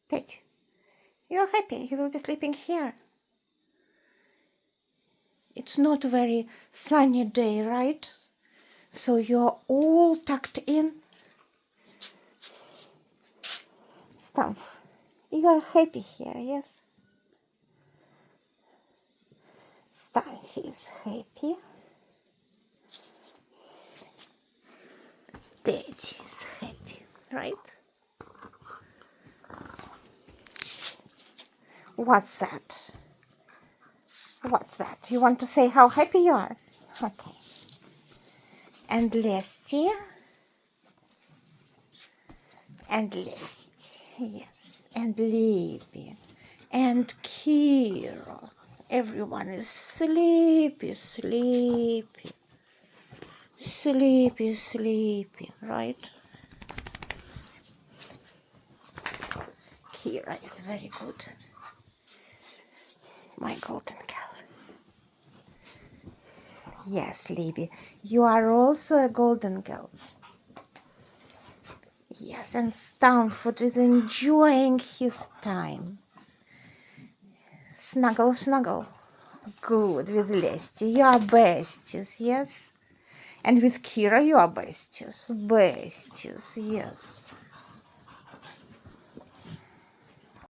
Ted, you're happy. You will be sleeping here. It's not a very sunny day, right? So you're all tucked in. Stuff. You are happy here, yes? Stuff is happy. Daddy is happy, right? What's that? What's that? You want to say how happy you are? Okay. And Lesty? And Lesty, yes. And Libby. And Kira. Everyone is sleepy, sleepy. Sleepy, sleepy, right? Kira is very good. My golden girl. Yes, Libby, you are also a golden girl. Yes, and Stanford is enjoying his time. Snuggle, snuggle. Good, with Lesty. You are besties, yes? And with Kira, you are besties. Besties, yes.